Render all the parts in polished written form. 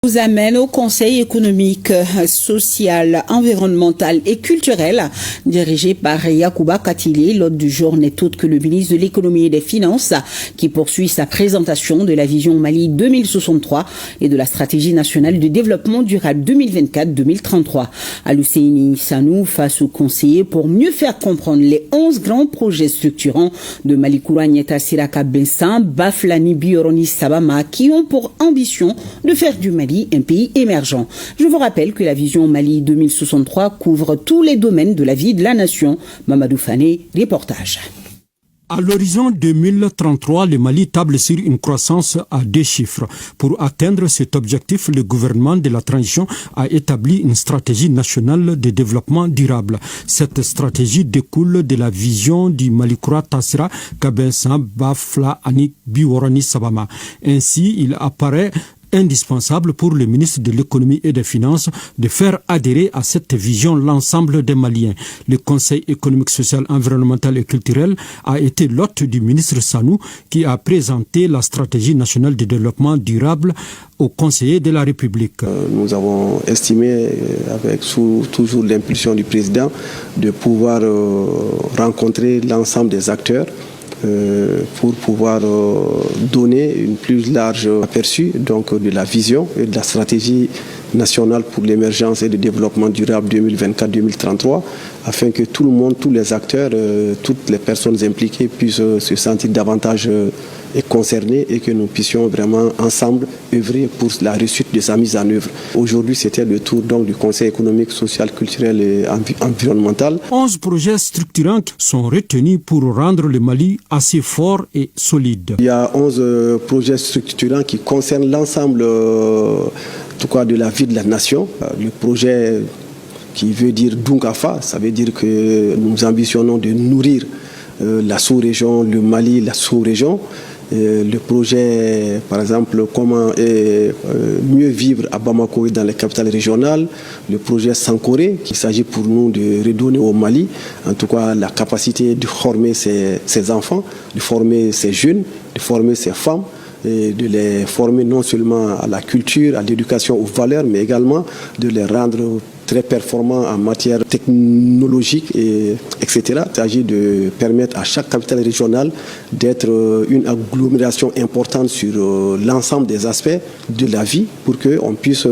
Nous amène au Conseil économique, social, environnemental et culturel dirigé par Yacouba Katile. L'ordre du jour n'est autre que le ministre de l'économie et des finances qui poursuit sa présentation de la vision Mali 2063 et de la stratégie nationale de développement durable 2024-2033. Aluseini Sanou face aux conseillers pour mieux faire comprendre les 11 grands projets structurants de Malikoura Nyeta Siraka Bensan, Baflani Bioroni Sabama qui ont pour ambition de faire du Mali un pays émergent. Je vous rappelle que la vision Mali 2063 couvre tous les domaines de la vie de la nation. Mamadou Fane, reportage. À l'horizon 2033, le Mali table sur une croissance à 2 chiffres. Pour atteindre cet objectif, le gouvernement de la transition a établi une stratégie nationale de développement durable. Cette stratégie découle de la vision du Malikoura Tassira Kabensan Bafla Ani Biworani Sabama. Ainsi, il apparaît indispensable pour le ministre de l'économie et des finances de faire adhérer à cette vision l'ensemble des Maliens. Le Conseil économique, social, environnemental et culturel a été l'hôte du ministre Sanou qui a présenté la stratégie nationale de développement durable aux conseillers de la République. Nous avons estimé, avec toujours l'impulsion du président, de pouvoir rencontrer l'ensemble des acteurs pour pouvoir donner une plus large aperçu donc, de la vision et de la stratégie nationale pour l'émergence et le développement durable 2024-2033 afin que tout le monde, tous les acteurs, toutes les personnes impliquées puissent se sentir davantage concernés et que nous puissions vraiment ensemble œuvrer pour la réussite de sa mise en œuvre. Aujourd'hui, c'était le tour donc, du Conseil économique, social, culturel et environnemental. 11 projets structurants sont retenus pour rendre le Mali assez fort et solide. Il y a 11 projets structurants qui concernent l'ensemble de la vie de la nation. Le projet qui veut dire Dunkafa, ça veut dire que nous ambitionnons de nourrir la sous-région, le Mali, la sous-région. Le projet, par exemple, comment mieux vivre à Bamako et dans les capitales régionales. Le projet Sankoré, qu'il s'agit pour nous de redonner au Mali, en tout cas, la capacité de former ses enfants, de former ses jeunes, de former ses femmes, et de les former non seulement à la culture, à l'éducation, aux valeurs, mais également de les rendre très performants en matière technologique, etc. Il s'agit de permettre à chaque capitale régionale d'être une agglomération importante sur l'ensemble des aspects de la vie pour qu'on puisse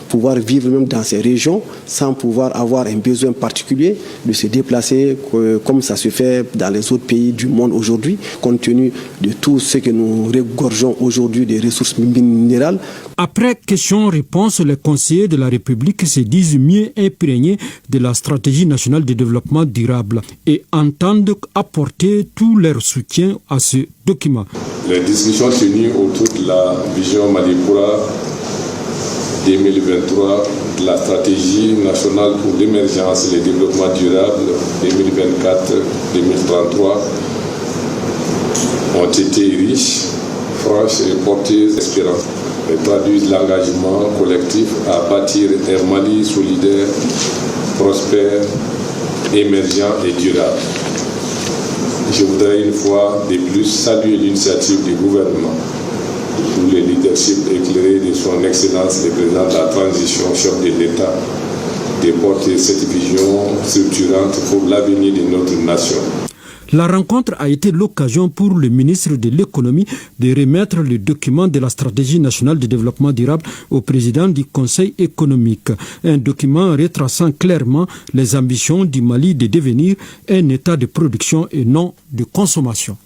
pouvoir vivre même dans ces régions sans pouvoir avoir un besoin particulier de se déplacer comme ça se fait dans les autres pays du monde aujourd'hui, compte tenu de tout ce que nous regorgeons aujourd'hui des ressources minérales. Après questions-réponses, les conseillers de la République se disent mieux imprégnés de la stratégie nationale de développement durable et entendent apporter tout leur soutien à ce document. Les discussions tenues autour de la vision Malikoura 2023 de la stratégie nationale pour l'émergence et le développement durable 2024-2033 ont été riches, franches et porteuses d'espérance. Elles traduisent l'engagement collectif à bâtir un Mali solidaire, prospère, émergent et durable. Je voudrais une fois de plus saluer l'initiative du gouvernement sous le leadership éclairé de son Excellence le Président de la Transition, chef de l'État, de porter cette vision structurante pour l'avenir de notre nation. La rencontre a été l'occasion pour le ministre de l'économie de remettre le document de la stratégie nationale de développement durable au président du Conseil économique. Un document retraçant clairement les ambitions du Mali de devenir un état de production et non de consommation.